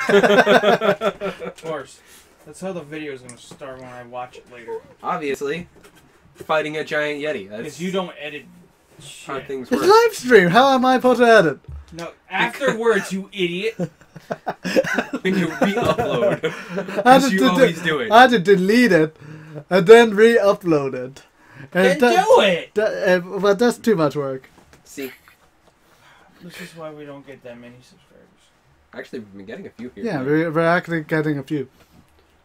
Of course. That's how the video is going to start when I watch it later. Obviously. Fighting a giant Yeti. Because you don't edit shit. How things It's work. live stream. How am I supposed to edit? No, afterwards, you idiot. When you re-upload. As you always do it. I had to delete it and then re-upload it. Then do it! But that's too much work. See. This is why we don't get that many subscribers. Actually, we've been getting a few here. Yeah, we're actually getting a few.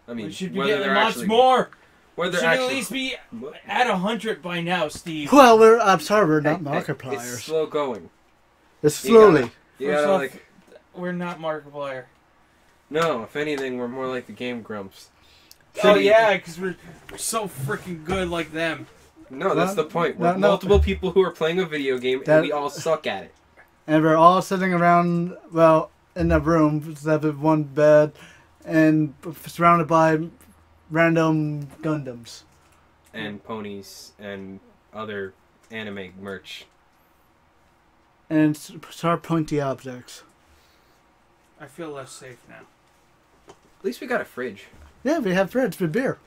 I mean, we should be whether getting they're lots actually, more. Whether Should they're actually, at least be at 100 by now, Steve. Well, I'm sorry, we're not Markipliers. It's slow going. It's slowly. You First gotta, off, like... we're not Markiplier. No, if anything, we're more like the Game Grumps. Oh yeah, because we're so freaking good like them. No, that's the point. We're No. multiple people who are playing a video game, and we all suck at it. And we're all sitting around, well, in a room, except with one bed, and surrounded by random Gundams. And ponies, and other anime merch. And sharp pointy objects. I feel less safe now. At least we got a fridge. Yeah, we have fridge with beer.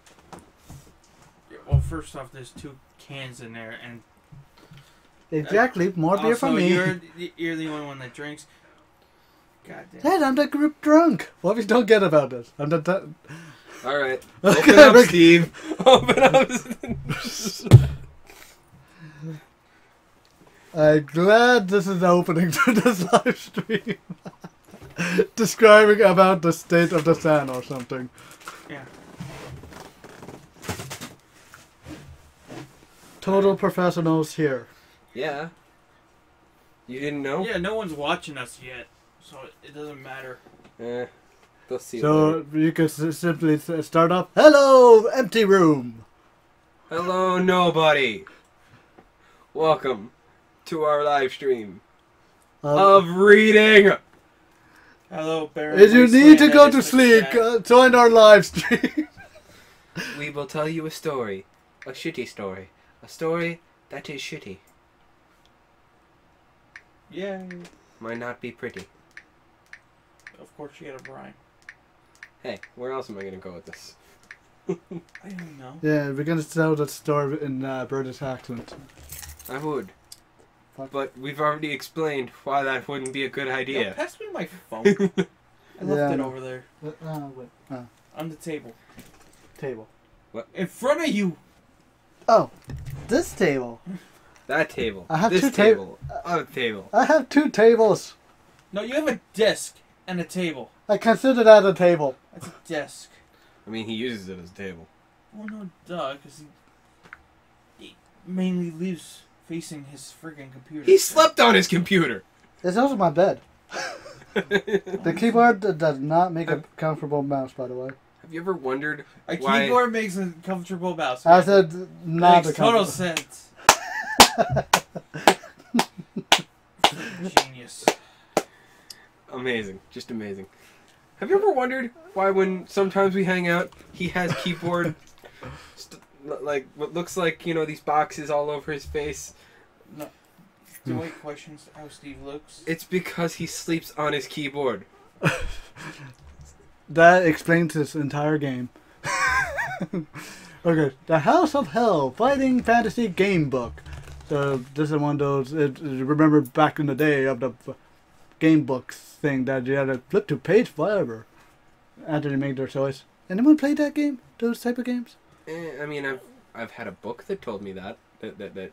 Well, first off, there's 2 cans in there, and Exactly, more beer for also, me. you're the only one that drinks. God damn. Dad, I'm the group drunk. What we don't get about it? I'm the. Alright. Okay, Open up, Rick. Steve. Open up. I'm glad this is the opening to this live stream. Describing about the state of the sun or something. Yeah. Total professionals here. Yeah. You didn't know? Yeah, no one's watching us yet, so it doesn't matter. They'll see So later. you could simply start off, hello, empty room. Hello, nobody. Welcome to our live stream of reading. Hello, Baron. If you need to go to Wasteland sleep, Chat. join our live stream. We will tell you a story. A shitty story. A story that is shitty. Yay. Might not be pretty. Of course you get a Brian. Hey, where else am I going to go with this? I don't know. Yeah, we're gonna tell that story in British accent. I would. Fuck. But we've already explained why that wouldn't be a good Yo, idea. pass me my phone. I left Yeah, it no. over there. Wait. On the table. Table. In front of you! Oh, this table. That table. I have this 2 table. Other table. I have 2 tables. No, you have a desk and a table. I consider that a table. That's a desk. I mean, he uses it as a table. Well, no, duh, because he mainly lives facing his friggin' computer. He slept on his computer! It's also my bed. The keyboard does not make a comfortable mouse, by the way. Have you ever wondered A why... keyboard makes a comfortable mouse. I said not a Makes total comfortable. sense. Genius. Amazing. Just amazing. Have you ever wondered why when sometimes we hang out, he has keyboard, like, what looks like, you know, these boxes all over his face? No. Do wait questions how Steve looks? It's because he sleeps on his keyboard. That explains this entire game. Okay, The House of Hell Fighting Fantasy Game Book. So this is one of those. Remember back in the day of the game books thing that you had to flip to page forever after they made their choice. Anyone play that game? Those type of games? I mean, I've had a book that told me that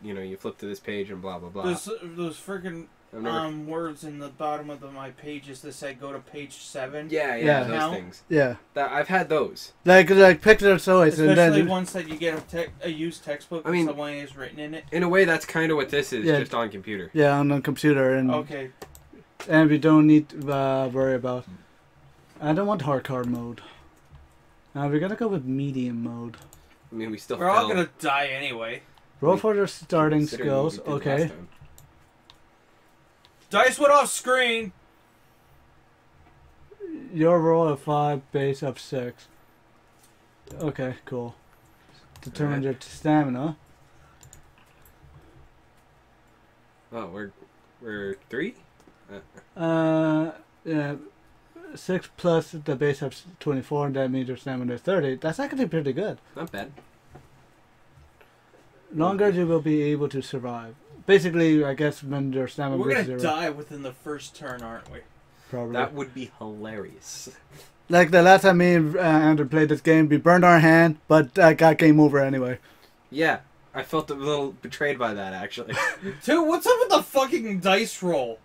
you know, you flip to this page and blah blah blah. Those freaking I've never... words in the bottom of my pages that said go to page 7. Yeah, those Now? things. Yeah. That I've had those. Like picture choice and Especially then ones that you get a used textbook I mean, and someone is written in it. In a way, that's kind of what this is, Yeah. just on computer. yeah on the computer and Okay. and we don't need to worry about. I don't want hardcore mode. We're gonna go with medium mode. I mean, we still. We're all gonna die anyway. Roll for the starting considering what we skills. did Okay. last time. Dice went off screen. Your roll of 5, base of 6. Okay, cool. Determine your stamina. Oh, we're 3. Yeah. 6 plus the base of 24, and that means your stamina is 30. That's actually pretty good. Not bad. Longer you will be able to survive. Basically, I guess when your stamina We're is gonna 0. die within the first turn, aren't we? Probably. That would be hilarious. Like the last time me and Andrew played this game, we burned our hand, but I got game over anyway. Yeah, I felt a little betrayed by that, actually. Dude, what's up with the fucking dice roll?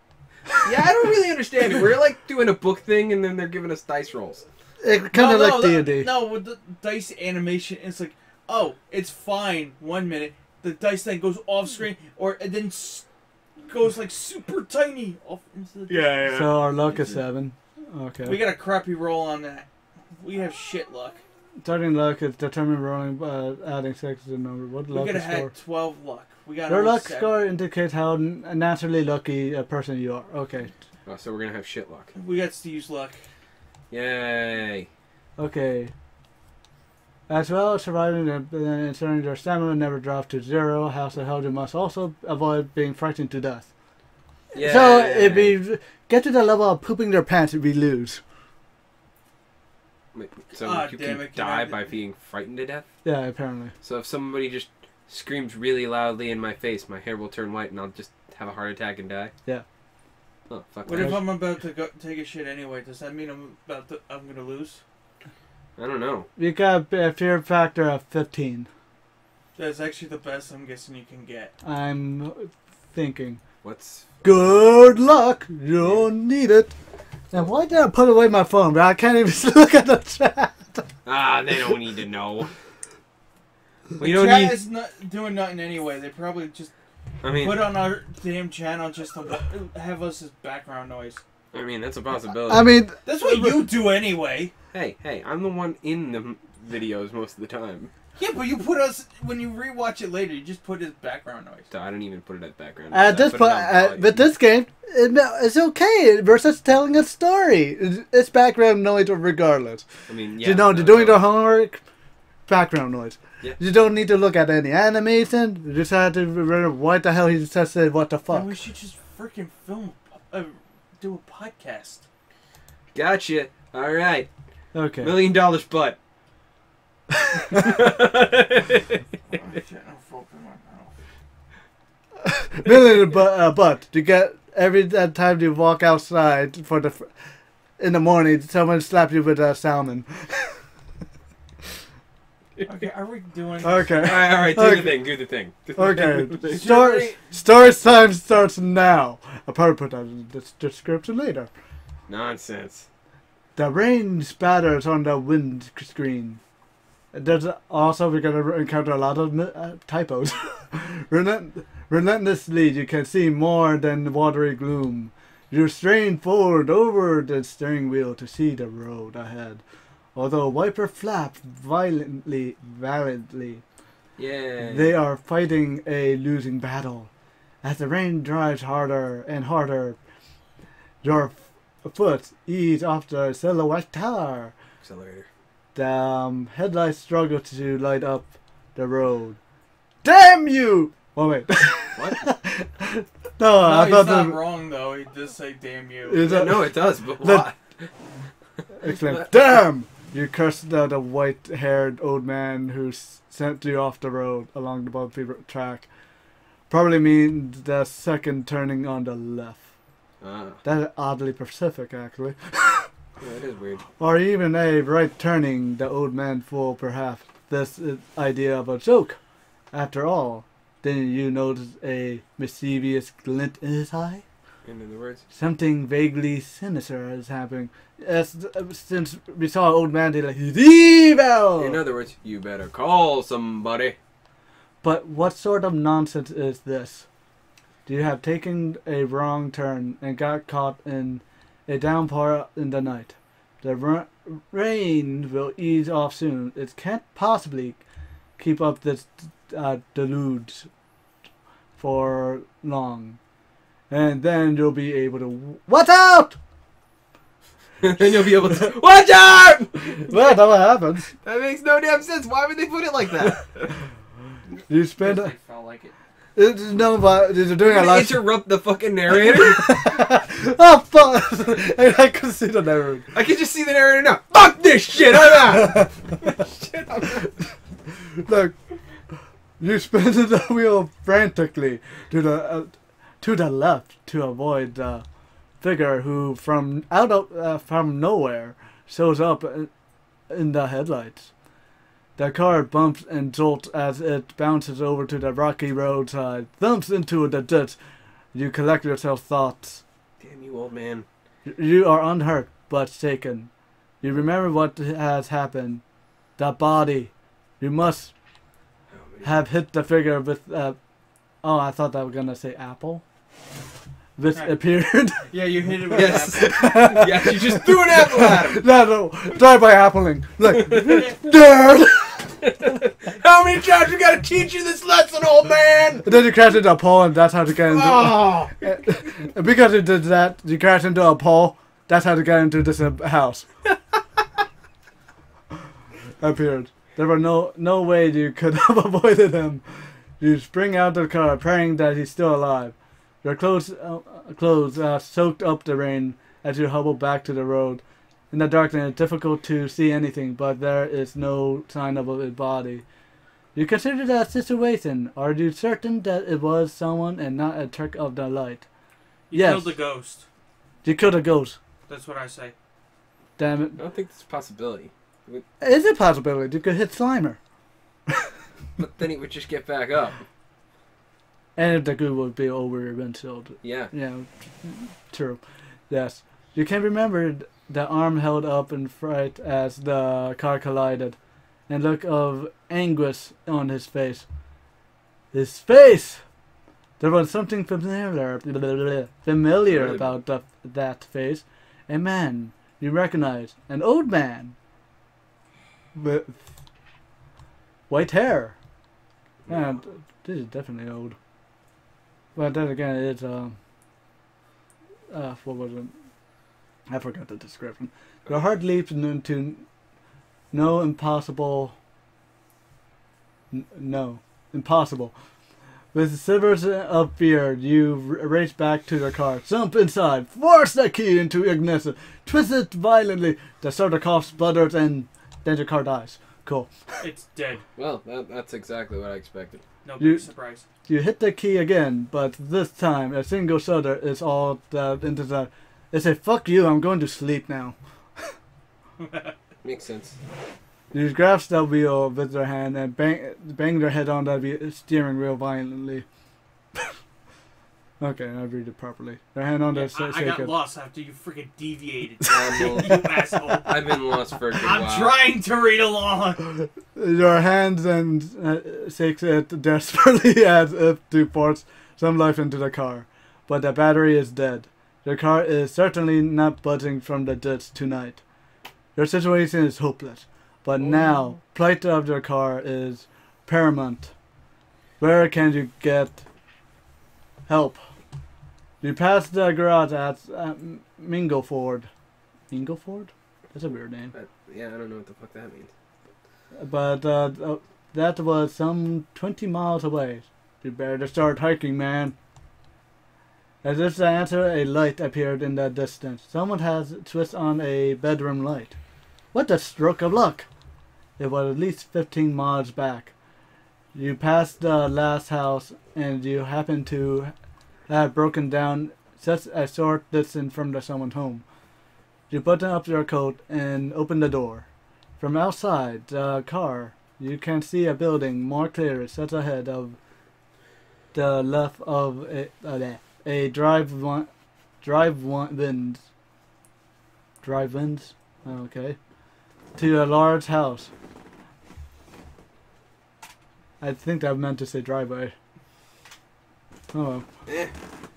Yeah, I don't really understand it. We're like doing a book thing, and then they're giving us dice rolls. It kind of like D&D. No, with the dice animation, it's like, oh, it's fine 1 minute. The dice then goes off screen, or it then goes like super tiny off into the. Yeah. So our luck is 7. Okay. We got a crappy roll on that. We have shit luck. Starting luck is determined rolling adding 6 to the number. What We luck could have score? had 12 luck. We got Your only luck 7. score indicates how naturally lucky a person you are. Okay. Oh, so we're gonna have shit luck. We got Steve's luck. Yay! Okay. As well as surviving and ensuring your stamina never drops to 0, House of Hell you must also avoid being frightened to death. Yay! So if we get to the level of pooping their pants, we lose. Wait, so Ah, you damn can it, die can I- by being frightened to death? Yeah, apparently. So if somebody just screams really loudly in my face, my hair will turn white and I'll just have a heart attack and die? Yeah. Oh, fuck What that. if I'm about to go take a shit anyway? Does that mean I'm gonna lose? I don't know. You got a fear factor of 15. That's actually the best I'm guessing you can get. I'm thinking. What's... Good luck. You don't need it. And why did I put away my phone? Bro? I can't even look at the chat. Ah, they don't need to know. The We don't chat need... is not doing nothing anyway. They probably just I mean, put on our damn channel just to have us as background noise. that's a possibility. I mean, That's what you do anyway. Hey, I'm the one in the videos most of the time. Yeah, but you put us when you rewatch it later. You just put it as background noise. So I don't even put it at background. at I this put it point, on volume. with this game, it's okay versus telling a story. It's background noise regardless. I mean, yeah. You know, they're doing their homework, background noise. Yeah. You don't need to look at any animation. You just have to remember what the hell he just said, what the Then fuck. we should just freaking do a podcast. Gotcha. All right. Okay. $1 million butt. Oh, shit, no folk in my mouth. Million but to get every time you walk outside for in the morning, someone slaps you with a salmon. Okay, are we doing? Okay. All right. Do Okay. the thing. Do the thing. Okay. Story time starts now. I'll probably put that in the description later. Nonsense. The rain spatters on the wind screen. There's also we're gonna encounter a lot of typos. Relentlessly, you can see more than watery gloom. You strain forward over the steering wheel to see the road ahead. Although wiper flap valiantly, Yeah. they are fighting a losing battle. As the rain drives harder and harder, your foot ease off the silhouette tower. Accelerator. The headlights struggle to light up the road. Damn you! Oh wait. What? No, No, I he's thought not the wrong though. He does say "damn you." is Yeah, that, no, it does. But The- what? exclaim, damn! You cursed out a white-haired old man who sent you off the road along the bumpy track. Probably means the second turning on the left. Ah, That's oddly specific, actually. yeah, it is weird. Or even a right turning, the old man fool perhaps this idea of a joke. After all, didn't you notice a mischievous glint in his eye? In other words, Something vaguely sinister is happening. Since we saw an old man, they're like, he's evil! in other words, you better call somebody. But what sort of nonsense is this? You have taken a wrong turn and got caught in a downpour in the night. The rain will ease off soon. It can't possibly keep up this deluge for long. And then you'll be able to... Watch out! Then you'll be able to watch out. Well, that's what happens. That makes no damn sense. Why would they put it like that? You spend... Because they felt like it. No, but they're doing You're a gonna lot. interrupt the fucking narrator? Oh fuck! I could see the narrator. I can just see the narrator now. Fuck this shit! I'm out! Shit, I'm out. Look, you spin the wheel frantically to the left to avoid the figure who from nowhere shows up in the headlights. The car bumps and jolts as it bounces over to the rocky roadside, thumps into the ditch. You collect yourself thoughts. Damn you, old man. You are unhurt, but shaken. You remember what has happened. The body. You must have hit the figure with... oh, I thought I was going to say apple. Which appeared. Yeah, you hit it with Yes. an apple. Yes, you just threw an apple at him. No, drive-by appling. Look. Dad! How many times we gotta teach you this lesson, old man? And then you crash into a pole, and that's how to get into... Oh. Because you did that, you crash into a pole, that's how to get into this house. Appeared. There were no way you could have avoided him. You spring out of the car, praying that he's still alive. Your clothes soaked up the rain as you hobble back to the road. In the darkness, it's difficult to see anything, but there is no sign of a body. You consider that situation. Are you certain that it was someone and not a trick of the light? You killed the ghost. You killed a ghost. That's what I say. Damn it. I don't think it's a possibility. It is a possibility. You could hit Slimer. But then he would just get back up. And the goo would be over eventually. Yeah. Yeah, true. Yes. You can remember the arm held up in fright as the car collided, and look of anguish on his face. His face! There was something familiar about that face. A man you recognize. An old man. With white hair. And this is definitely old. But then again, it's what was it? I forgot the description. Your heart leaps into no impossible. No, impossible. With shivers of fear, you race back to the car, jump inside, force the key into ignition, twist it violently. The starter coughs, sputters, and then your car dies. Cool. It's dead. Well, that's exactly what I expected. No big surprise. You hit the key again, but this time a single shudder is all that into the. They say, "Fuck you! I'm going to sleep now." Makes sense. You grasp the wheel with their hand and bang their head on the steering wheel violently. Okay, I read it properly. Their hand on the I got lost after you freaking deviated. You You asshole. I've been lost for a good while. I'm trying to read along. Your hands and shakes it desperately as if to force some life into the car. But the battery is dead. Your car is certainly not budging from the ditch tonight. Your situation is hopeless. But now, plight of your car is paramount. Where can you get help? You pass the garage at Mingleford. Mingleford? That's a weird name. Yeah, I don't know what the fuck that means. But that was some 20 miles away. You better start hiking, man. As if to answer, a light appeared in the distance. Someone has switched on a bedroom light. What a stroke of luck! It was at least 15 miles back. You passed the last house, and you happen to have broken down such a short distance from someone's home. You button up your coat and open the door. From outside the car, you can see a building more clearly set ahead of the left of a drive-ins. Okay. To a large house. I think I meant to say driveway. Oh well.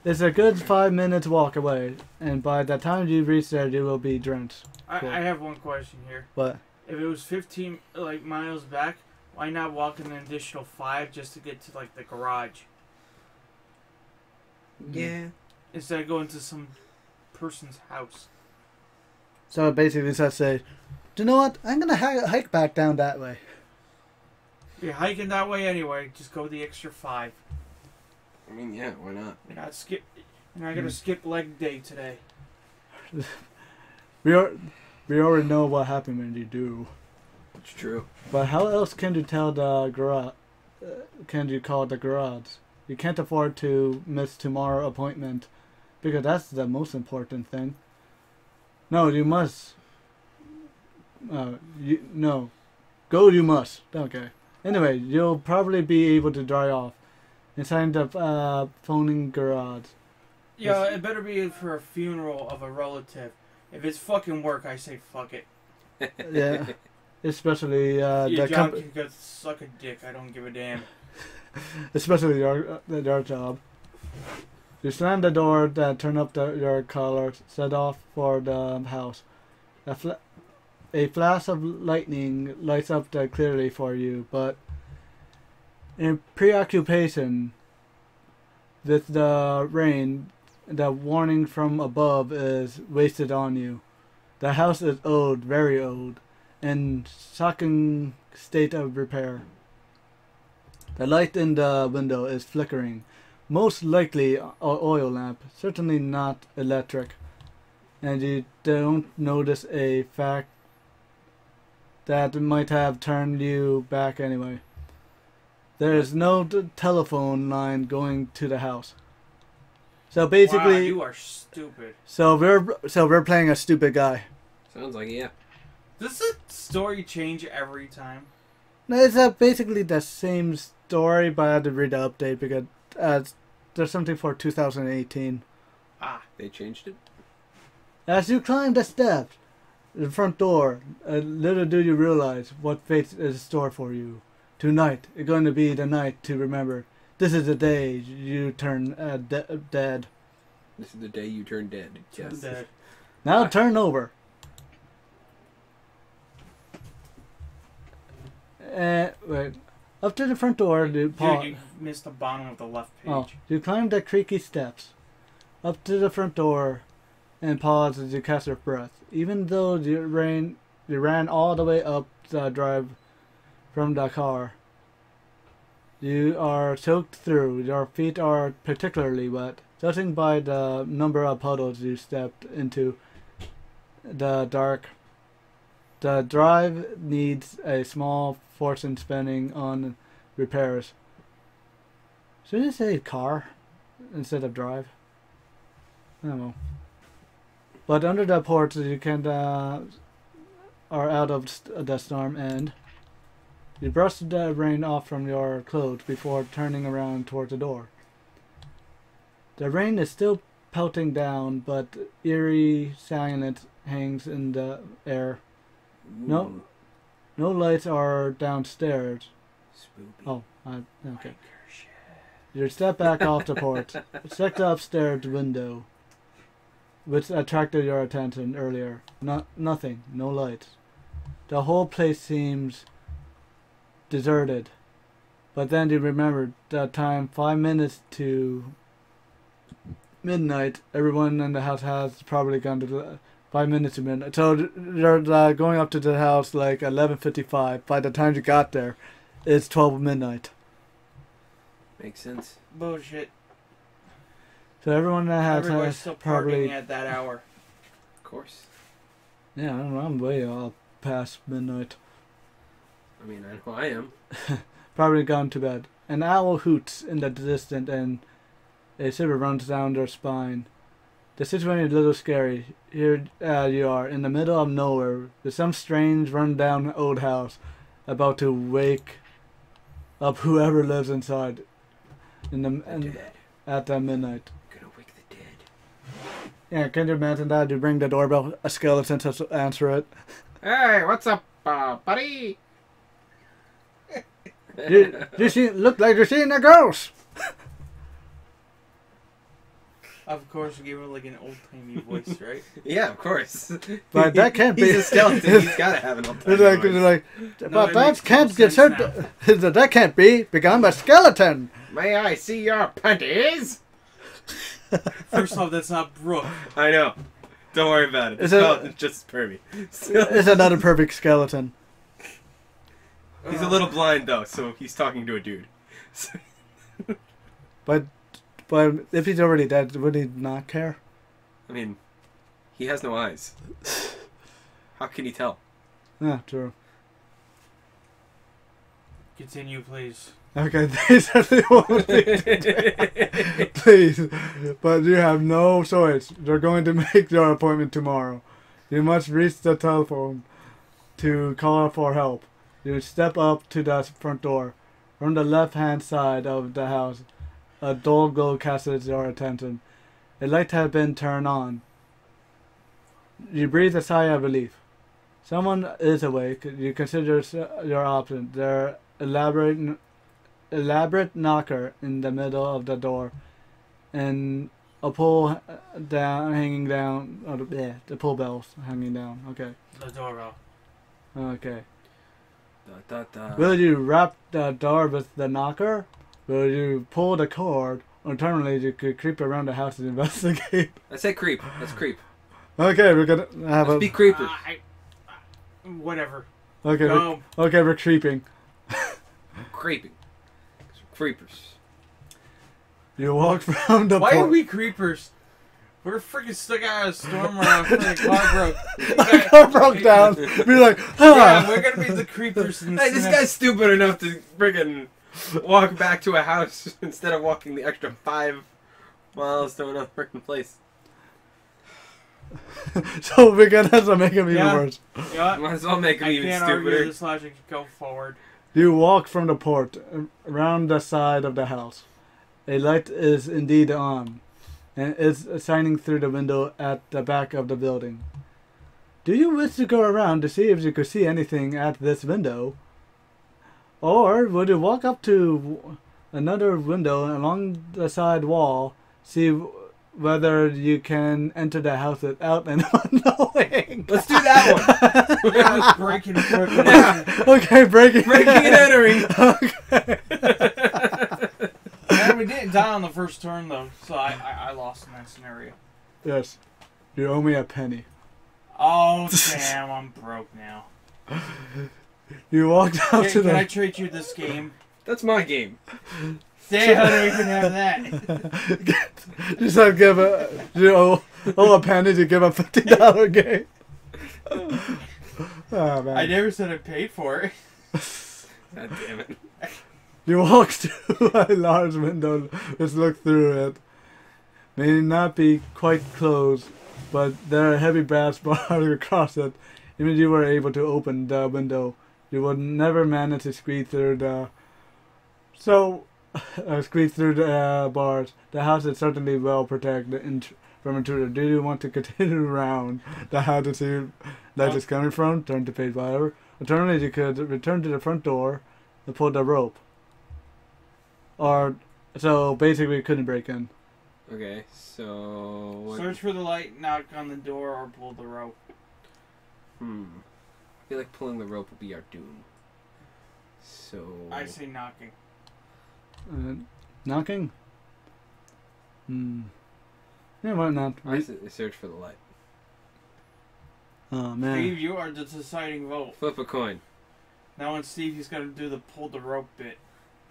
It's a good 5 minutes walk away, and by the time you reach there, you will be drenched. Cool. I have one question here. What? If it was 15 miles back, why not walk an additional 5 just to get to the garage? Yeah. Instead of going to some person's house. So basically, let's say, do you know what? I'm gonna hike back down that way. You're hiking that way anyway. Just go the extra 5. I mean, yeah, why not? You're not gonna skip leg day today. We already know what happened when you do. It's true. But how else can you tell the garage? Can you call the garage? You can't afford to miss tomorrow's appointment, because that's the most important thing. No, you must. No. Go you must. Okay. Anyway, you'll probably be able to dry off inside the phoning garage. Yeah, it better be for a funeral of a relative. If it's fucking work, I say fuck it. Yeah. Especially Your job can go suck a dick. I don't give a damn. Especially your job. You slam the door, turn up your collar, set off for the house. A flash of lightning lights up clearly for you, but in preoccupation with the rain, the warning from above is wasted on you. The house is old, very old, in shocking state of repair. The light in the window is flickering, most likely an oil lamp, certainly not electric, and you don't notice a fact that might have turned you back anyway. There is no telephone line going to the house. So basically, wow, you are stupid. So we're playing a stupid guy. Sounds like it, yeah. Does the story change every time? No, it's basically the same story, but I had to read the update because there's something for 2018. Ah, they changed it. As you climb the steps, the front door, little do you realize what fate is in store for you. Tonight is going to be the night to remember. This is the day you turn dead. This is the day you turn dead. Yes. dead. Now turn over. Wait. Up to the front door, Dude, you missed the bottom of the left page. Oh, you climb the creaky steps. Up to the front door and pause as you catch your breath. Even though you ran all the way up the drive from the car. You are soaked through. Your feet are particularly wet, judging by the number of puddles you stepped into the dark. The drive needs a small fortune spending on repairs. Should I say car instead of drive? I don't know. But under the porch, you can are out of the storm, and you brush the rain off from your clothes before turning around towards the door. The rain is still pelting down, but eerie silence hangs in the air. No lights are downstairs. Spoopy. Oh, okay. You step back off the porch, check the upstairs window, which attracted your attention earlier. Nothing, no lights. The whole place seems deserted. But then you remembered the time 5 minutes to midnight. Everyone in the house has probably gone to 5 minutes to midnight. So you're going up to the house like 11:55. By the time you got there, it's 12 midnight. Makes sense. Bullshit. So everyone in the house Everybody's has still probably... partying at that hour. Of course. Yeah, I don't know, I'm way past midnight. I mean, I know I am. Probably gone to bed. An owl hoots in the distance and a shiver runs down their spine. The situation is a little scary. Here you are, in the middle of nowhere, with some strange run-down old house, about to wake up whoever lives inside at midnight. Gonna wake the dead. Yeah, can you imagine that? You ring the doorbell, a skeleton to answer it. Hey, what's up, buddy? You look like you're seeing a ghost. Of course, you gave him like an old-timey voice, right? Yeah, of course. But that can't be. He's a skeleton. He's gotta have an old-timey voice. No, but that can't get said. That can't be, because I'm a skeleton. May I see your panties? First off, that's not Brooke. I know. Don't worry about it. It's just pervy. It's another perfect skeleton. He's a little blind though, so he's talking to a dude. But But if he's already dead, would he not care? I mean, he has no eyes. How can he tell? Yeah, true. Continue, please. Okay, they certainly won't be please. But you have no choice. They're going to make your appointment tomorrow. You must reach the telephone to call for help. You step up to the front door. From the left-hand side of the house, a dull glow catches your attention. A light has been turned on. You breathe a sigh of relief. Someone is awake. You consider your options. Their elaborate knocker in the middle of the door, and a pull down hanging down. The pull bells hanging down. Okay. The doorbell. Okay. Da, da, da. Will you wrap the door with the knocker? Will you pull the cord? Alternatively, you could creep around the house and investigate. I say creep. Let's creep. Okay, we're gonna have Let's be creepers. Whatever. Okay, Go. okay, we're creeping. Creeping. Creepers. You walk from the Why are porch. we creepers? We're freaking stuck out of a storm when our freaking car broke. Our car broke down. We're like, Yeah, we're gonna be the creepers in Hey, this guy's stupid enough to friggin' walk back to a house instead of walking the extra 5 miles to another freaking place. So we're gonna have to make him even worse. Yeah. Might as well make him I even can't argue stupider. this logic. Go forward. You walk from the porch around the side of the house. A light is indeed on, and is shining through the window at the back of the building. Do you wish to go around to see if you could see anything at this window? Or would you walk up to another window along the side wall, see whether you can enter the house without anyone knowing? Let's do that one. Yeah, breaking equipment. Okay, breaking Breaking and entering. Okay. Yeah, we didn't die on the first turn though, so I lost in that scenario. Yes. You owe me a penny. Oh damn, I'm broke now. You walked out to Can I the... trade you this game? That's my game. Damn, how do we even have that? Just like give a... You owe a penny to give a $50 game. Oh, man. I never said I paid for it. God damn it. You walk to a large window. Let's look through it. May not be quite closed, but there are heavy brass bars across it. Even if you were able to open the window, you would never manage to squeeze through the... squeeze through the bars. The house is certainly well protected from intruder. Do you want to continue around the house to see where light is coming from? Turn to page whatever. Alternatively, you could return to the front door and pull the rope. Or, so basically, you couldn't break in. Okay, so... what- Search for the light, knock on the door, or pull the rope. I feel like pulling the rope will be our doom. So... I say knocking. Knocking? Yeah, why not? I search for the light. Oh, man. Steve, you are the deciding vote. Flip a coin. Now on Steve, he's got to do the pull the rope bit.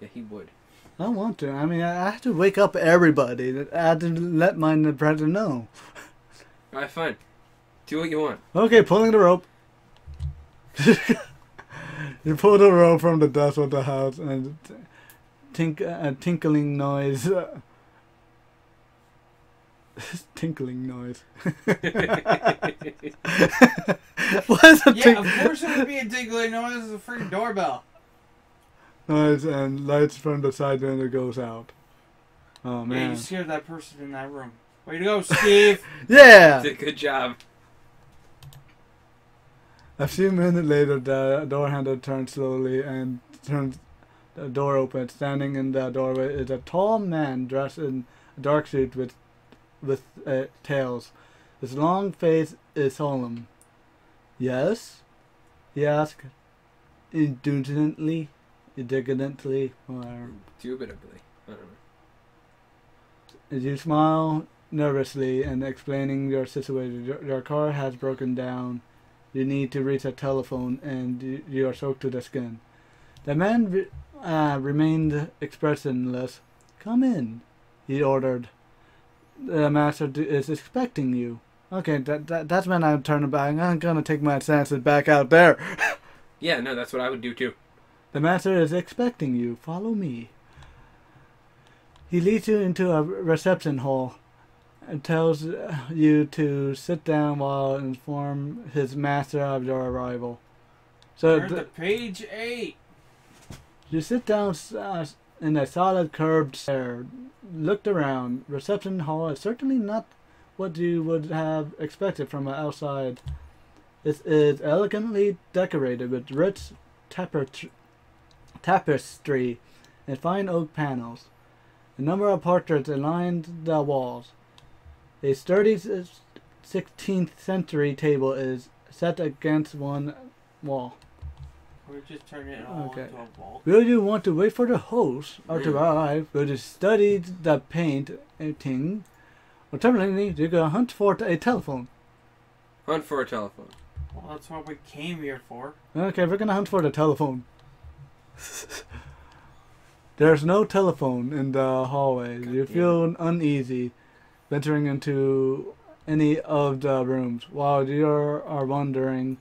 Yeah, he would. I don't want to. I mean, I have to wake up everybody. I have to let my brother know. Alright, fine. Do what you want. Okay, pulling the rope. You pull the rope from the dust of the house and a tinkling noise. Tinkling noise. What is a Yeah, of course it would be a tinkling noise. It's a freaking doorbell. noise and lights from the side window goes out. Oh Yeah, man. you scared that person in that room. Way to go, Steve. Yeah! Did a good job. A few minutes later, the door handle turns slowly and turns the door open. Standing in the doorway is a tall man dressed in a dark suit with tails. His long face is solemn. Yes? He asked indignantly, whatever. Indubitably. I don't know. As you smile nervously and explaining your situation, your car has broken down. You need to reach a telephone and you are soaked to the skin. The man remained expressionless. Come in. he ordered. The master is expecting you. Okay, that's when I'm turning back. I'm gonna take my chances back out there. Yeah, no, that's what I would do too. The master is expecting you. Follow me. He leads you into a reception hall and tells you to sit down while inform his master of your arrival. So Turn to page 8. you sit down in a solid curved chair, looked around. Reception hall is certainly not what you would have expected from outside. It is elegantly decorated with rich tapestry and fine oak panels. A number of portraits lined the walls. A sturdy 16th century table is set against one wall. We're just turning it all into a wall. Will you want to wait for the host or to arrive? Will you study the painting? Alternatively, you can hunt for a telephone. Hunt for a telephone. Well, that's what we came here for. Okay, we're gonna hunt for the telephone. There's no telephone in the hallway. You feel uneasy venturing into any of the rooms while you are wondering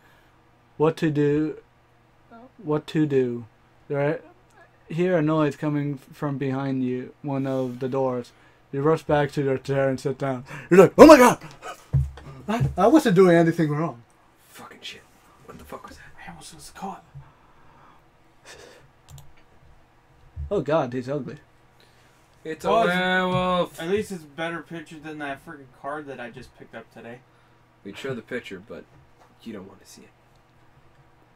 what to do. You hear a noise coming from behind you, one of the doors. You rush back to your chair and sit down. You're like, oh my god! I wasn't doing anything wrong. Fucking shit. What the fuck was that? I almost was caught. Oh god, he's ugly. It's a werewolf! At least it's a better picture than that freaking card that I just picked up today. We'd show the picture, but you don't want to see it.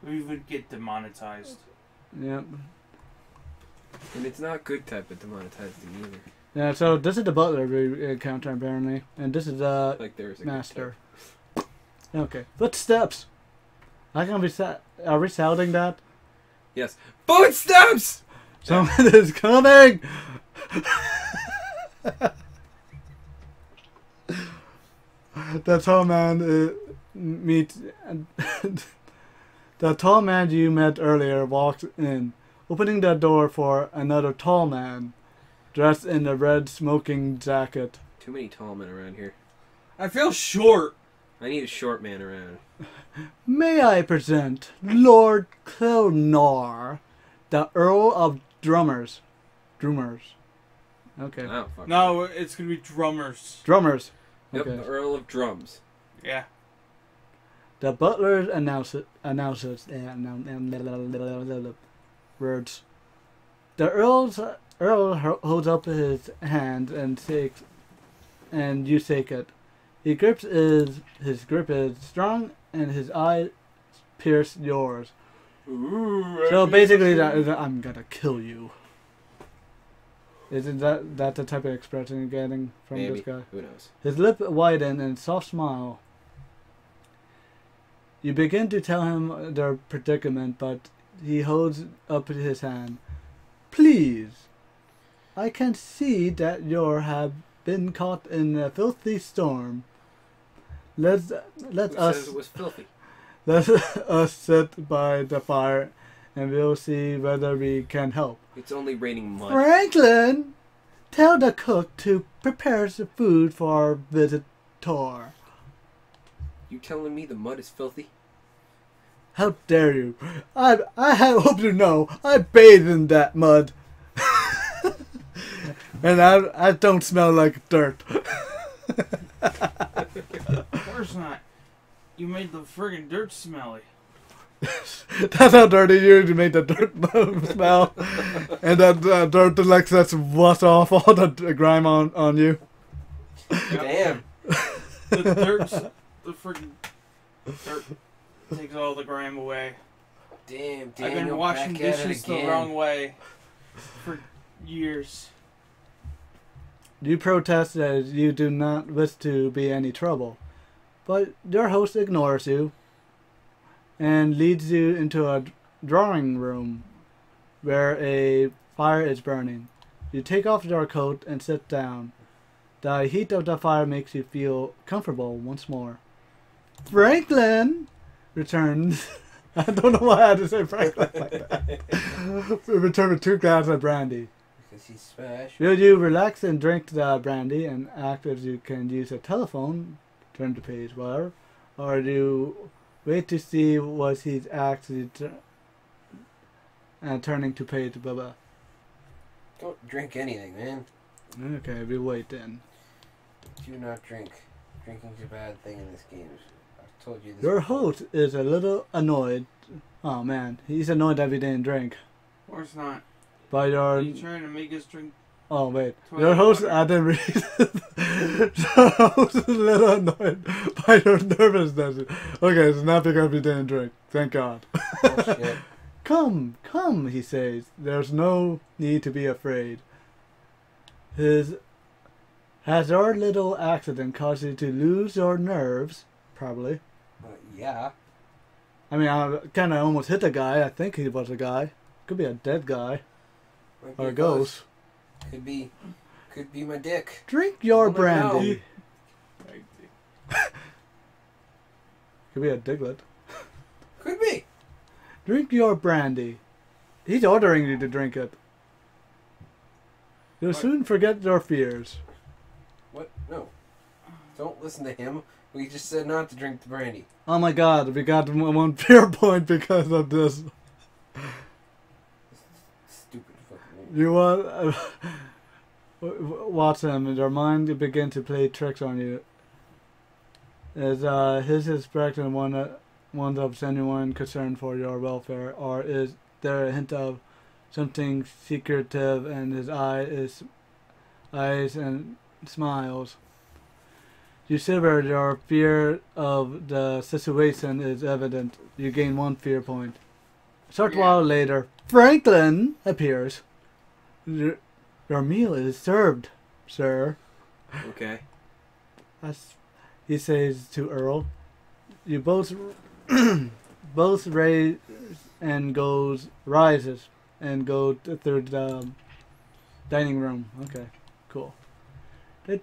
We would get demonetized. Yep. And it's not good type of demonetizing either. Yeah, so this is the butler we encounter apparently, and this is the Like there's a master. Okay, footsteps. Are we shouting that? Yes. Footsteps! Someone is coming! The tall man the tall man you met earlier walks in, opening the door for another tall man, dressed in a red smoking jacket. Too many tall men around here. I feel short. I need a short man around. May I present Lord Clonor, the Earl of Drummers. Okay. Oh, fuck. No, it's gonna be drummers. Drummers. Yep, Okay. the Earl of Drums. Yeah. The butler announces words. The Earl holds up his hand and you shake it. His grip is strong and his eyes pierce yours. Ooh, So basically, I'm gonna kill you. Isn't that the type of expression you're getting from Maybe. this guy? Who knows? His lip widens in a soft smile. You begin to tell him their predicament, but he holds up his hand. Please, I can see that you have been caught in a filthy storm. Let Who us says it was filthy? let us sit by the fire, and we'll see whether we can help. It's only raining mud. Franklin, tell the cook to prepare some food for our visitor. You telling me the mud is filthy? How dare you? I hope you know I bathe in that mud. And I don't smell like dirt. Of course not. You made the friggin' dirt smelly. That's how dirty you made the dirt smell. And that dirt like let's wash off all the grime on you. Damn. The friggin' dirt takes all the grime away. Damn, I've Daniel, been washing back at it dishes the again. wrong way for years. You protest that you do not wish to be any trouble, but your host ignores you and leads you into a drawing room where a fire is burning. You take off your coat and sit down. The heat of the fire makes you feel comfortable once more. Franklin returns. I don't know why I had to say Franklin like that. Return with 2 glasses of brandy. Is he special? Will you relax and drink the brandy and act as you can use a telephone, turn the page, whatever? Or do you wait to see what he's actually turning to page, blah blah? Don't drink anything, man. Okay, we wait then. Do not drink. Drinking's a bad thing in this game. I've told you this. Your before. host is a little annoyed. Oh man, he's annoyed that we didn't drink. Of course not. By Are your... you trying to make us drink? Oh wait, toilet your host, water? I didn't read. Your host is a little annoyed by your nervousness. Okay, it's not because we didn't drink. Thank God. Bullshit. Come, come, he says. There's no need to be afraid. Has your little accident caused you to lose your nerves? Probably. Yeah. I mean, I kind of almost hit a guy. I think he was a guy. Could be a dead guy. Might be Or a ghost. Could be my dick. Drink your You never know. brandy. Could be a diglet. Could be. Drink your brandy. He's ordering you to drink it. You'll What? soon forget your fears. What? No. Don't listen to him. We just said not to drink the brandy. Oh my God, we got one fear point because of this. Stupid fucking. You want watch him, and your mind will begin to play tricks on you. Is his expression one of genuine concern for your welfare, or is there a hint of something secretive in his eyes and smiles? You shiver. Your fear of the situation is evident. You gain one fear point. A short while later, Franklin appears. Your meal is served, sir. Okay. He says to Earl. You both rises and go through the dining room. Okay, cool. The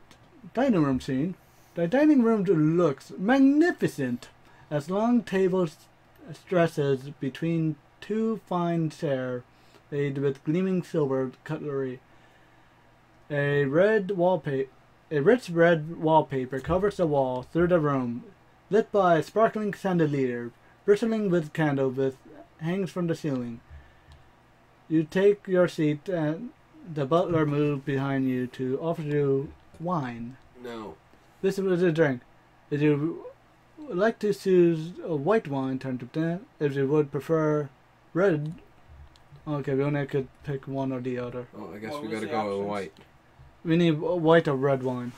dining room scene. The dining room looks magnificent, as long tables stretches between two fine chairs, laid with gleaming silver cutlery. A rich red wallpaper covers the wall through the room, lit by a sparkling chandelier, bristling with candles with hangs from the ceiling. You take your seat, and the butler moves behind you to offer you wine. No. This is a drink. If you would like to choose a white wine, turn to 10. If you would prefer red, okay, we only could pick one or the other. Oh, I guess What we was gotta the go with options? white. We need white or red wine.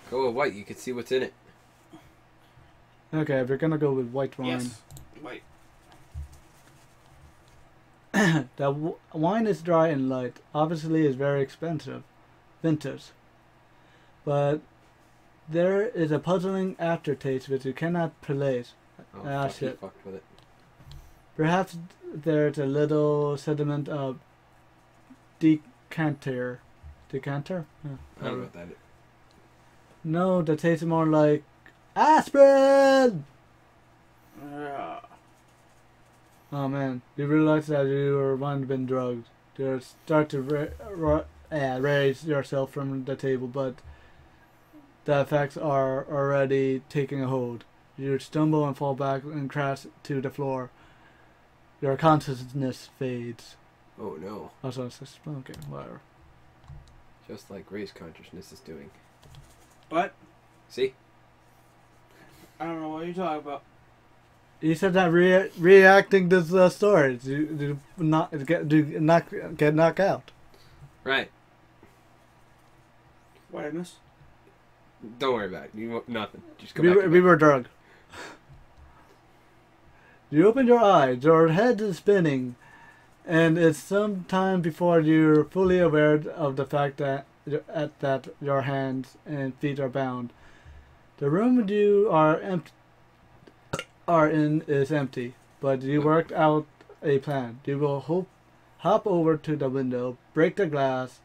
Go with white. You can see what's in it. Okay, we're gonna go with white wine. Yes. Wait. The wine is dry and light. Obviously, is very expensive, vintage. But there is a puzzling aftertaste which you cannot place. Oh, Ah, fuck, you shit. fucked with it. Perhaps there's a little sediment of decanter. Decanter? Yeah. I don't know what that is. No, that tastes more like aspirin! Oh man, you realize that you are once been drugged. You start to raise yourself from the table, but the effects are already taking a hold. You stumble and fall back and crash to the floor. Your consciousness fades. Oh no. Also, okay, whatever. Just like Ray's consciousness is doing. But See? I don't know what you're talking about. You said that reacting to the story, do not get knocked out. Right. What I missed? Don't worry about it. You won't, nothing. Just go We back. we were drugged. You open your eyes, your head is spinning, and it's some time before you're fully aware of the fact that your hands and feet are bound. The room you are in is empty, but you worked out a plan. You will hop over to the window, break the glass,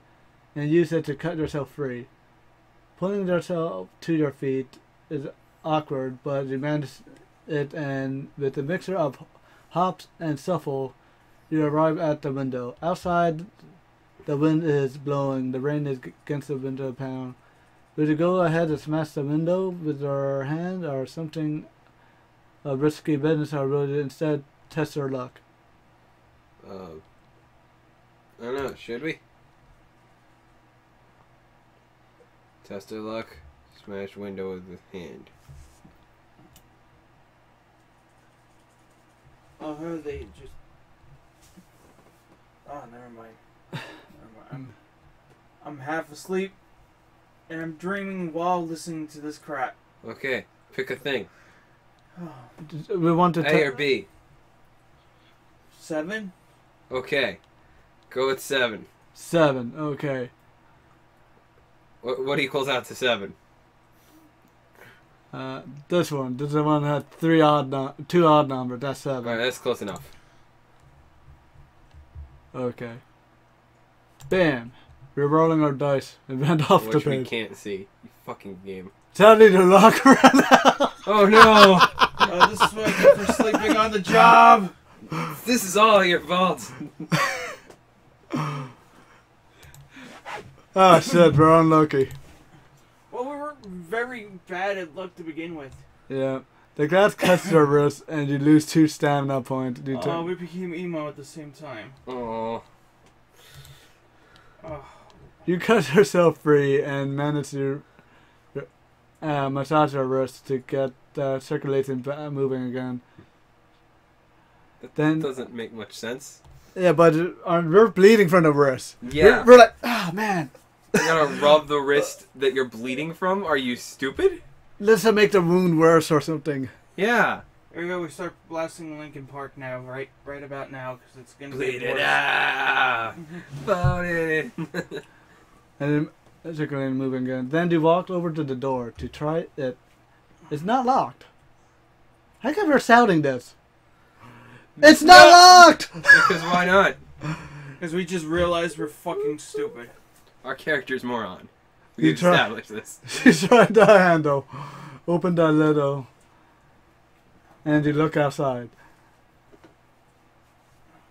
and use it to cut yourself free. Pulling yourself to your feet is awkward, but you manage it, and with a mixture of hops and shuffle, You arrive at the window. Outside, the wind is blowing. The rain is against the window panel. Would you go ahead and smash the window with your hand or something a risky business, or would you instead test your luck? I don't know. Should we? Test our luck. Smash window with the hand. Oh, how are they just... Oh, never mind. I'm half asleep, and I'm dreaming while listening to this crap. Okay, pick a thing. We want to A or B? 7? Okay, go with 7. 7. Okay. What equals out to 7? This one. This is the one that had 2 odd numbers. That's 7. Alright, that's close enough. Okay. Bam. We're rolling our dice. It went off the Which we page. can't see. You fucking game. Sadly, the lock ran out. Oh no! Oh, this is what I get for sleeping on the job! This is all your fault. Ah, shit. We're unlucky. Well, we were very bad at luck to begin with. Yeah. The glass cuts your wrist, and you lose 2 stamina points. Oh, we became emo at the same time. Oh. Oh. You cut yourself free and manage to massage your wrist to get circulation moving again. That doesn't make much sense. Yeah, but we're bleeding from the wrist. Yeah. We're like, ah, man. You're gonna rub the wrist that you're bleeding from? Are you stupid? Let's make the wound worse or something. Yeah. Here we go. We start blasting Linkin Park now, right about now, because it's gonna Bleed be it worse. out. Bone it. And then circulating moving again. Then you walk over to the door to try it. It's not locked. How come we're shouting this? It's not locked! Because why not? Because we just realized we're fucking stupid. Our character's moron. You We've try- established this. She's trying the handle. Open that little. And you look outside.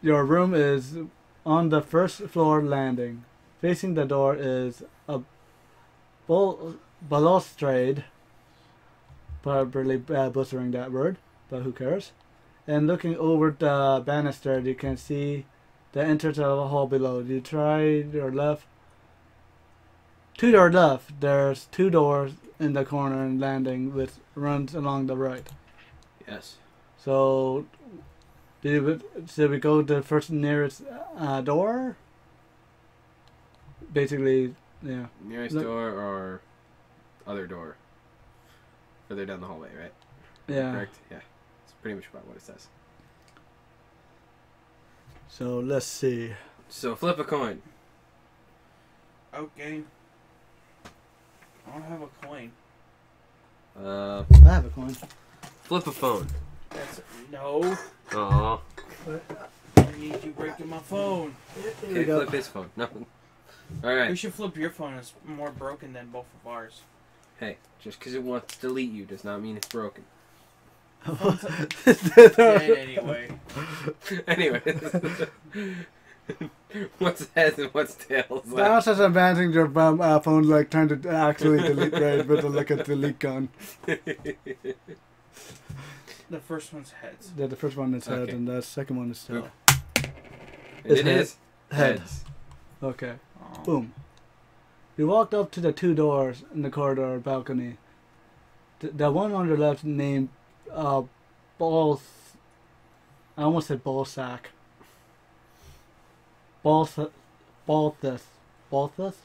Your room is on the first floor landing. Facing the door is a balustrade. Probably butchering that word, but who cares? And looking over the banister, you can see the entrance of a hall below. You try your left. To your left, there's 2 doors in the corner and landing with runs along the right. Yes. So, should we go to the first nearest door? Basically, yeah. Nearest door or other door? Further down the hallway, right? Yeah. Correct? Yeah. It's pretty much about what it says. So, let's see. So flip a coin. Okay. I don't have a coin. I have a coin. Flip a phone. No. Aww. I need you breaking my phone. Okay, flip his phone. No. Alright. We should flip your phone. It's more broken than both of ours. Hey, just because it wants to delete you does not mean it's broken. Dead anyway. Anyway. What's heads and what's tails? That's just advancing your phone, like trying to actually delete right with a look at delete gun. The first one's heads. Yeah, the first one is head, Okay. and the second one is tail. Oop. It's It is head. heads. Okay. Oh. Boom. You walked up to the 2 doors in the corridor balcony. The one on the left named Balls. I almost said ball sack. Balthus. Balthus?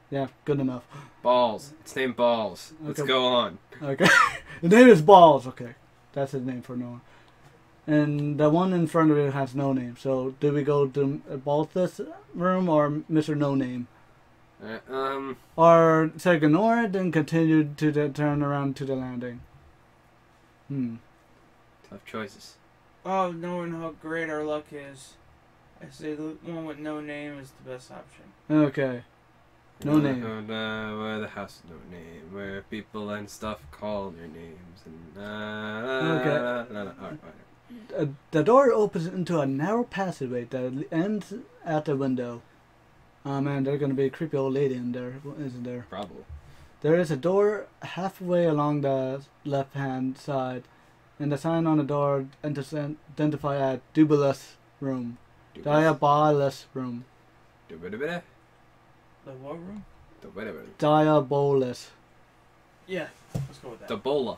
Yeah, good enough. Balls. It's named Balls. Let's Okay. go on. Okay. The name is Balls. Okay. That's his name for no one. And the one in front of it has no name. So, do we go to Balthus room or Mr. No Name? Or say ignore it and continue to turn around to the landing? Tough choices. Oh, knowing how great our luck is, I say the one with no name is the best option. Okay. No name. Where the house no name, where people and stuff call their names and Okay. Alright. The door opens into a narrow passageway that ends at the window. Oh man, there's gonna be a creepy old lady in there, isn't there? Probably. There is a door halfway along the left-hand side, and the sign on the door identify as Dubious Room. Diabolus Room. The what room? Diabolus Yeah, let's go with that. The bola.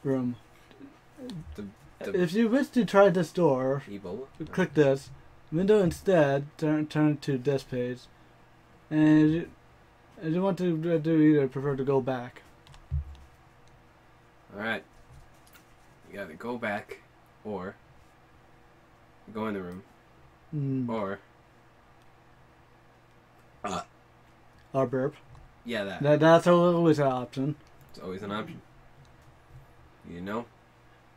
Room. The If you wish to try this door, Ebola. click this. Window instead, turn to this page. And if you want to do either, prefer to go back. Alright. You gotta go back, or go in the room, or Or burp. yeah, that. That's always an option. It's always an option. You know?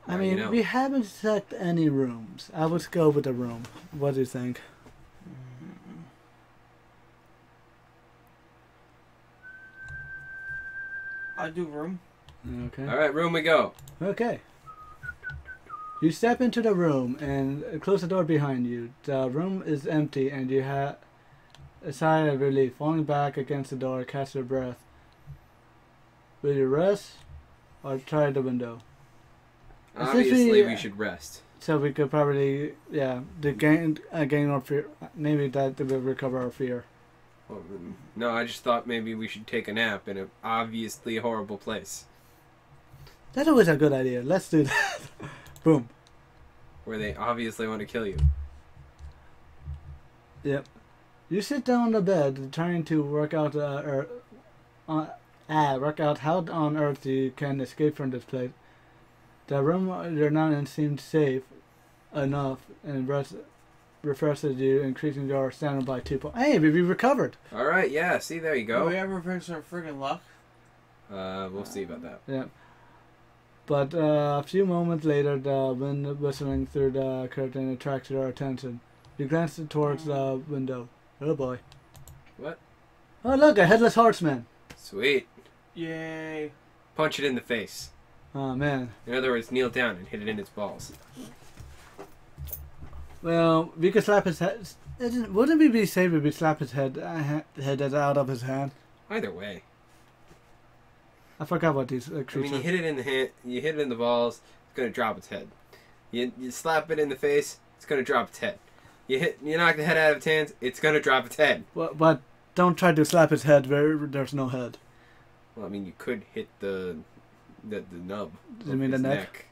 I Now mean, you know. we haven't checked any rooms. I would go with the room. What do you think? I do room. Okay. Alright, room we go. Okay. You step into the room and close the door behind you. The room is empty and you have a sigh of relief. Falling back against the door, catch your breath. Will you rest or try the window? Obviously, we should rest. So we could probably, yeah, gain our fear. Maybe that will recover our fear. Well, no, I just thought maybe we should take a nap in an obviously horrible place. That's always a good idea. Let's do that. Boom. Where they obviously want to kill you. Yep. You sit down on the bed, trying to work out work out how on earth you can escape from this place. The room you're now in seems safe enough and refreshes you, increasing your stamina by 2 points. Hey, we recovered. Alright, yeah, see, there you Do go. we ever fix our friggin' luck? We'll see about that. Yeah. But a few moments later, the wind whistling through the curtain attracts your attention. You glance towards the window. Oh boy. What? Oh look, a headless horseman. Sweet. Yay. Punch it in the face. Oh man. In other words, kneel down and hit it in its balls. Well, we could slap his head. Wouldn't it be safe if we slap his head out of his hand? Either way. I forgot what these I creatures. mean, you hit it in the hand, you hit it in the balls, it's gonna drop its head. You slap it in the face, it's gonna drop its head. You knock the head out of its hands, it's gonna drop its head. But don't try to slap his head where there's no head. Well, I mean, you could hit the nub. You mean the its neck?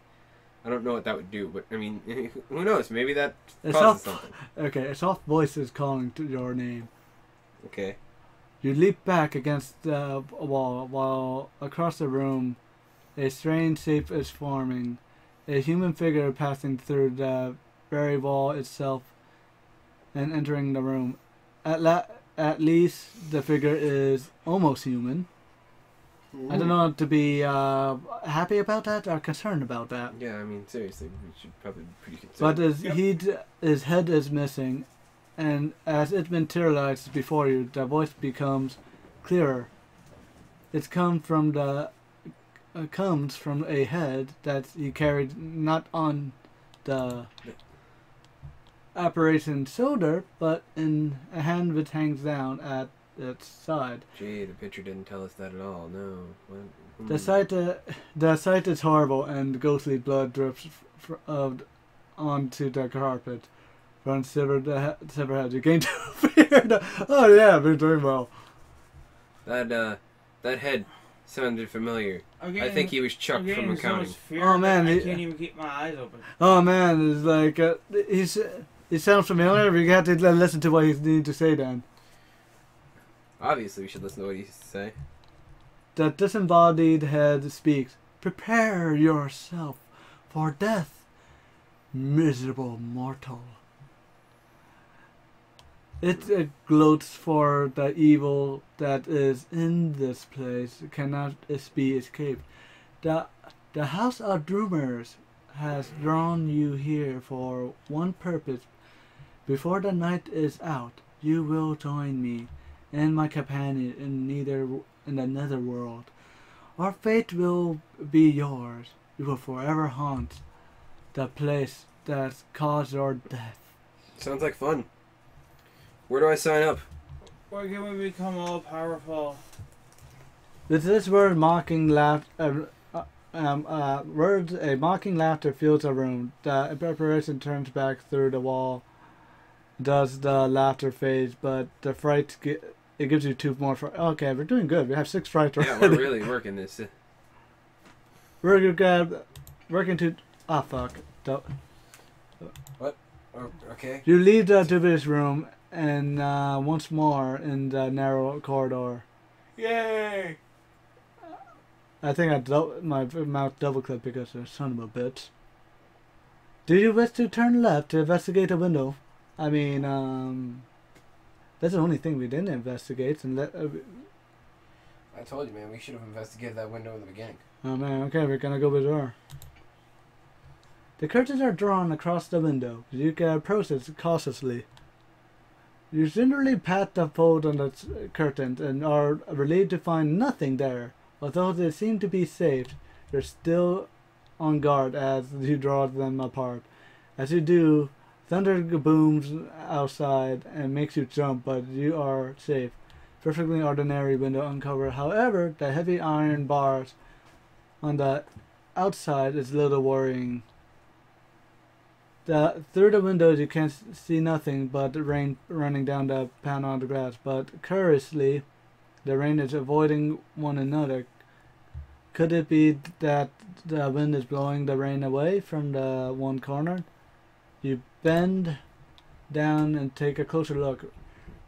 I don't know what that would do, but I mean, who knows? Maybe that It's causes soft, something. okay, a soft voice is calling to your name. Okay. You leap back against the wall while across the room a strange shape is forming. A human figure passing through the very wall itself and entering the room. At least the figure is almost human. I don't know to be happy about that or concerned about that. Yeah, I mean, seriously, we should probably be pretty concerned. But his head is missing, and as it materializes before you, the voice becomes clearer. It comes from a head that he carried not on the apparition's shoulder, but in a hand which hangs down at its side. Gee, the picture didn't tell us that at all. No. What? The sight is horrible, and ghostly blood drips onto the carpet. From severed head, you gain 2 fear. Oh yeah, we're doing well. That head sounded familiar. I think he was chucked from accounting. Oh man, I can't even keep my eyes open. Oh man, it's like he sounds familiar. We got to listen to what he needs to say then. Obviously, we should listen to what he has to say. The disembodied head speaks. Prepare yourself for death, miserable mortal. It gloats for the evil that is in this place cannot be escaped. The House of Dreamers has drawn you here for one purpose. Before the night is out, you will join me and my companion in the netherworld. Our fate will be yours. You will forever haunt the place that caused your death. Sounds like fun. Where do I sign up? Where can we become all powerful? With this word, mocking laughter. Words, a mocking laughter fills the room. The preparation turns back through the wall. Does the laughter fade? But the fright, it gives you 2 more. Okay, we're doing good. We have 6 frights already. Yeah, we're really working this. We're working to. Ah, fuck. What? Oh, okay. You leave the dubious room and once more in the narrow corridor. Yay! I think my mouth double clipped because of son of a bitch. Do you wish to turn left to investigate a window? I mean, that's the only thing we didn't investigate. And I told you, man, we should have investigated that window in the beginning. oh man, okay, we're gonna go with the door. The curtains are drawn across the window. You can approach it cautiously. You generally pat the fold on the curtains and are relieved to find nothing there. Although they seem to be safe, you're still on guard as you draw them apart. As you do, thunder booms outside and makes you jump, but you are safe. Perfectly ordinary window uncovered. However, the heavy iron bars on the outside is a little worrying. Through the windows you can't see nothing but the rain running down the panel on the glass, but curiously, the rain is avoiding one another. Could it be that the wind is blowing the rain away from the one corner? You bend down and take a closer look.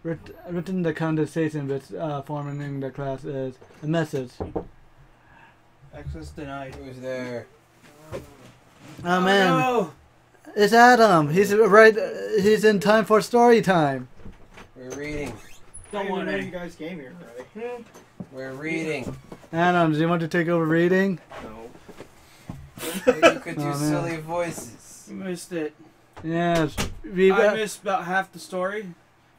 Written the condensation with forming the class is a message. Access denied. Who's there? Oh man, no! it's Adam. He's right. He's in time for story time. We're reading. Don't want know it. you guys came here already. We're reading. Adam, do you want to take over reading? No. Maybe you could do Oh, man. silly voices. You missed it. Yes. I missed about half the story.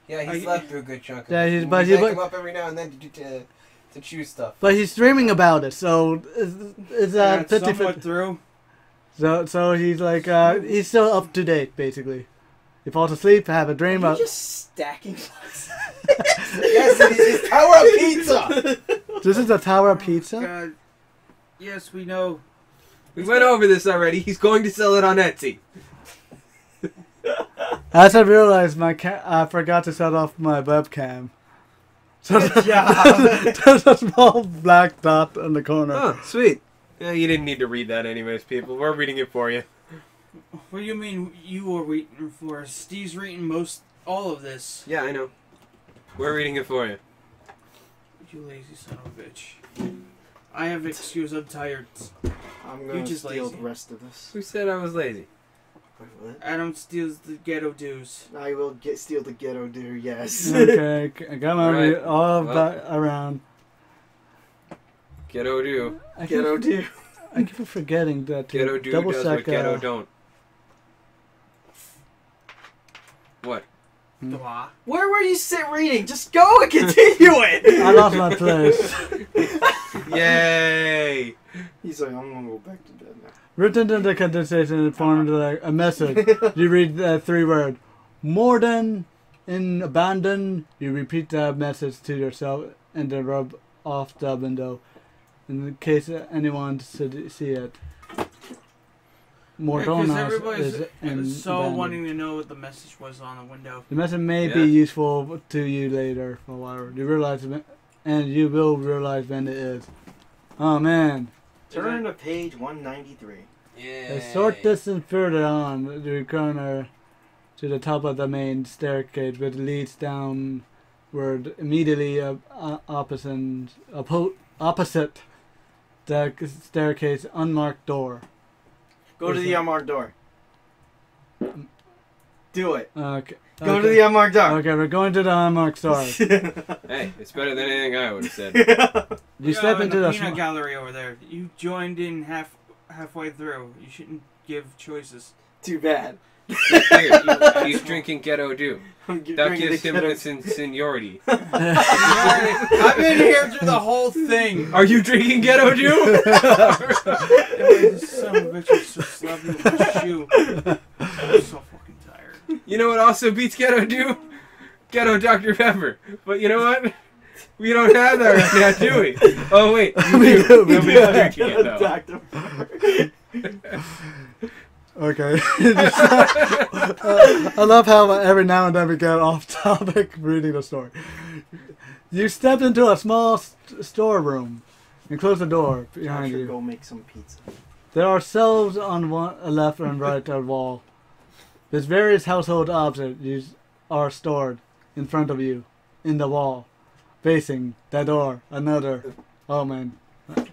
Yeah, he slept through a good chunk of Yeah, it. he's- We but wake he- him up every now and then to choose stuff. But he's streaming about it, so it's I got 50 somewhat through. So he's like he's still up to date basically. He falls asleep, have a dream Are about. you just stacking blocks? Yes, it is his tower of pizza! This is a tower pizza. God. Yes, we know. We went over this already. He's going to sell it on Etsy. As I realized, I forgot to set off my webcam. So Good job. there's a small black dot in the corner. Oh, sweet. Yeah, you didn't need to read that anyways, people. We're reading it for you. What do you mean you were reading for? Steve's reading all of this. Yeah, I know. We're reading it for you. You lazy son of a bitch. I have an excuse. I'm tired. I'm You going to just steal lazy. the rest of this. Who said I was lazy? Wait, what? Adam steals the ghetto dues. I will steal the ghetto deer, yes. Okay, come on, Right. all of Well. that around. Ghetto do. I keep, Ghetto deer. I keep forgetting that to Ghetto do double does check. what ghetto don't. What? Blah. Where were you reading? Just go and continue it! I lost my place. Yay! He's like, I'm going to go back to bed now. Written in the condensation and formed like a message. You read the 3 word. More than in abandon. You repeat the message to yourself and then rub off the window in case anyone should see it. Because Mordonas everybody's is in so abandoned. wanting to know what the message was on the window. The message may be Yeah. useful to you later or whatever. You realize and you will realize when it is. Oh man. Turn to page 193. Yeah. A short distance further on, the corner to the top of the main staircase, which leads downward immediately opposite the staircase unmarked door. Go to the unmarked door. Do it. Okay. Go to the unmarked door. Okay, we're going to the unmarked door. Hey, it's better than anything I would have said. You step into the the peanut gallery over there. You joined in halfway through. You shouldn't give choices. Too bad. He's drinking Ghetto Dew. That gives him a seniority. I've been here through the whole thing. Are you drinking Ghetto Dew? Son of a bitch, is just slap you with my shoe. I'm so fucking tired. You know what also beats Ghetto Dew? Ghetto Dr. Pepper. But you know what? We don't have that right now, do we? Oh wait, we do. Nobody's drinking it though. Dr. Pepper. Okay. I love how every now and then we get off topic reading the story. You step into a small storeroom and close the door behind you. Go make some pizza. There are shelves on one left and right of the wall. There's various household objects are stored in front of you in the wall, facing the door. Another. Oh man.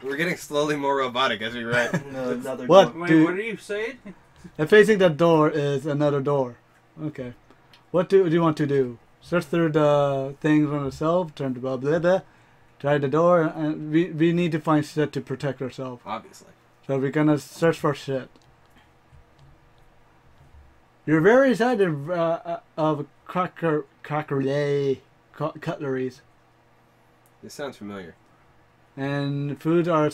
We're getting slowly more robotic as we write. Another What? door. Wait, what are you saying? And facing the door is another door. Okay. What do you want to do? Search through the things on the shelf, turn to blah blah blah, try the door, and we need to find shit to protect ourselves. Obviously. So we're gonna search for shit. You're very excited of cutleries. This sounds familiar. And food are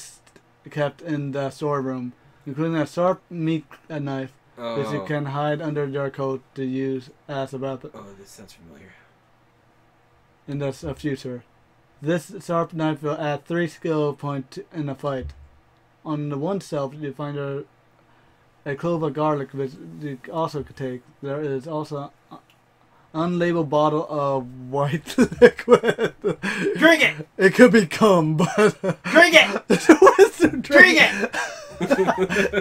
kept in the storeroom, including a sharp meat knife, which you can hide under your coat to use as a weapon Oh, this sounds familiar. in the future. This sharp knife will add 3 skill points in a fight. On the one shelf, you find a clove of garlic, which you also could take. There is also an unlabeled bottle of white liquid. Drink it! It could be cum, but... Drink it! What's the Drink it!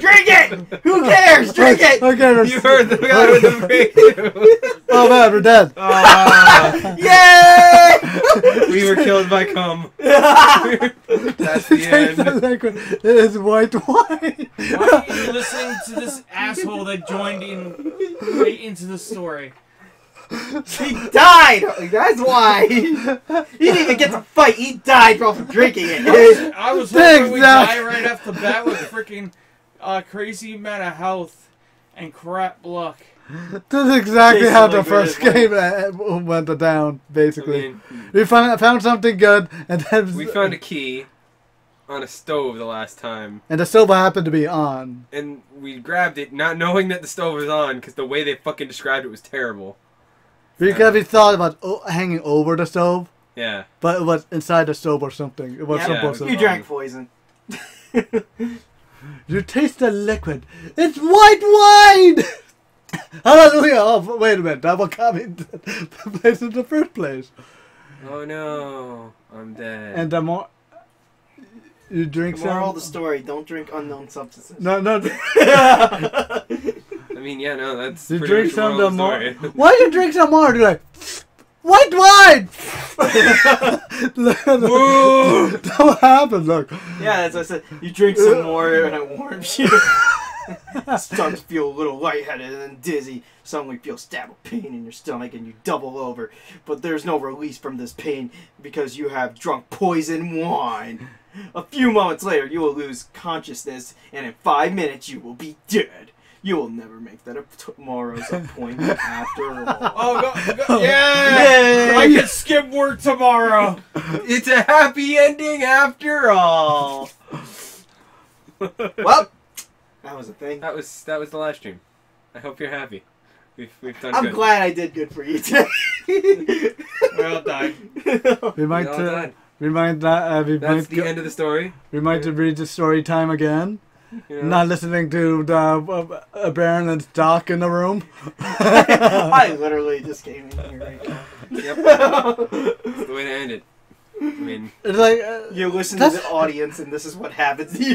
Drink it! Who cares? Drink it! Okay, You heard the guy with the breakthrough. Oh man, we're dead. Yay! We were killed by cum. That's the Take the end. liquid. It is white wine. Why are you listening to this asshole that joined in right into the story? He died! That's why! He didn't even get to fight, he died from drinking it. I was hoping Thanks, we'd Zach. die right off the bat with freaking crazy amount of health and crap luck. That's exactly how the Basically, first great game went down, I basically. mean, We found something good, and then... we found a key on a stove the last time. And the stove happened to be on. And we grabbed it not knowing that the stove was on because the way they fucking described it was terrible. Because we thought about hanging over the stove, Yeah. but it was inside the stove or something. It was Yeah, supposed it to... You drank poison. You taste the liquid. It's white wine! Hallelujah! Oh, wait a minute. That was coming to the place in the first place. Oh no. I'm dead. And the more... You drink The moral of the some... story, don't drink unknown substances. No. I mean, yeah, no, that's You pretty drink much the some moral the of the more... story. Why you drink some more? You're like... White wine! Whoa! That happened, look. Yeah, as I said, you drink some more and it warms you. Start to feel a little lightheaded and then dizzy. Suddenly feel a stab of pain in your stomach and you double over. But there's no release from this pain because you have drunk poison wine. A few moments later, you will lose consciousness and in 5 minutes you will be dead. You will never make that tomorrow's appointment after all. Oh, yeah! I can skip work tomorrow. It's a happy ending after all. Well, that was a thing. That was the live stream. I hope you're happy. We've done I'm good. glad I did good for you today. We all died. We might... all done. we might... That's the end of the story. We might read the story time again. You know? Not listening to the Baron and Doc in the room. I literally just came in here right now. Yep. That's the way to end it. I mean, It's like You listen to the audience, and this is what happens to you.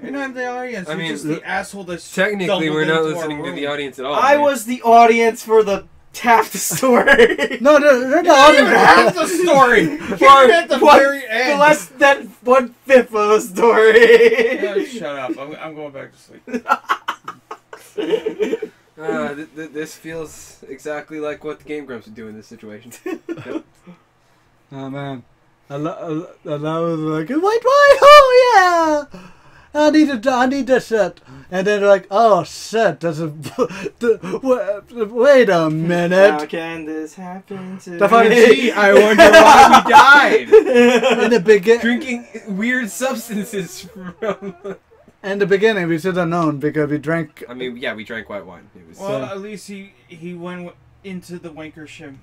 You're not the audience. I You're mean, just the asshole that's technically, stumbled we're not into our listening to room. the audience at all. I was the audience for the half the story. no, they're You not don't even have the story. You're at the very end. Less than 1/5 of the story. Yeah, shut up. I'm going back to sleep. This feels exactly like what the Game Grumps would do in this situation. Yep. Oh man, I love like white wine. Oh yeah. I need this shit. And then they're like, oh shit, wait a How minute. can this happen to The fucking- me? Gee, I wonder why we died. In the Drinking weird substances from... in the beginning, we should have known because we drank. I mean, yeah, we drank white wine. It was... Well, at least he went into the Wankershim.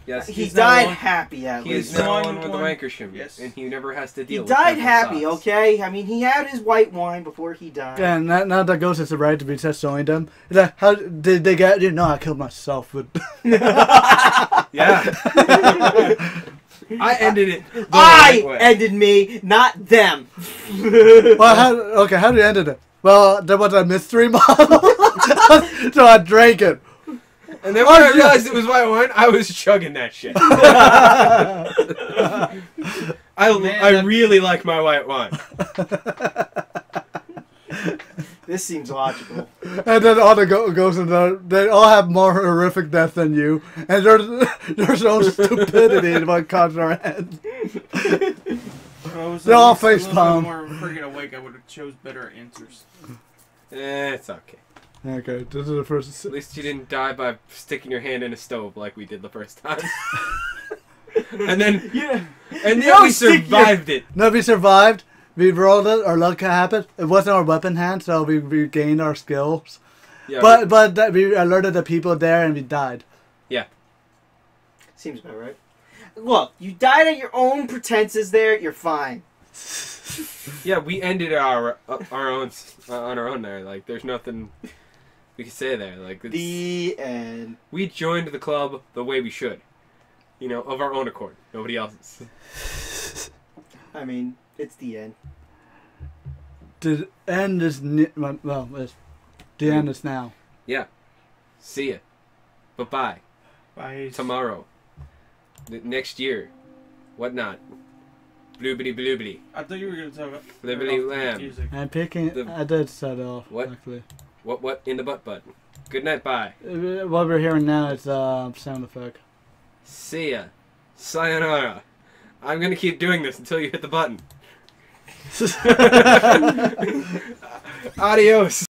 yes, He He's died now on- happy at he is least. now one- on with the one- Wankershim. yes. And he never has to He deal with died temple happy, socks. okay? I mean, he had his white wine before he died. Yeah, now that goes as the right to be just showing them. It's like, how did they get you? No, I killed myself with. Yeah. I ended it. the I right way. ended me, not them. Well, how did you end it? Well, there was a mystery model, so I drank it. And then when I realized it was white wine, I was chugging that shit. I really like my white wine. This seems logical. And then all the ghosts in there, they all have more horrific death than you, and there's no stupidity in what comes to our head. They're all face palm. More friggin' awake, I would have chose better answers. It's okay. Okay, this is the first. At least you didn't die by sticking your hand in a stove like we did the first time. and then we survived it. No, we survived. We rolled it. Our luck happened. It wasn't our weapon hand, so we regained our skills. Yeah, But that we alerted the people there, and we died. yeah. Seems about right. Look, you died at your own pretenses there, you're fine. Yeah, we ended our own on our own there. Like, there's nothing we can say there. Like, it's, The end. we joined the club the way we should. You know, of our own accord. Nobody else's. I mean, it's the end. The end is the end is now. Yeah. See ya. Bye-bye. Bye. Tomorrow. Next year. Whatnot. Bloobity bloobity. I thought you were gonna talk about Libbity lamb. music. And picking, I did set off. What? Actually, What in the butt? Good night, bye. what we're hearing now is sound effect. See ya. Sayonara. I'm gonna keep doing this until you hit the button. Adios.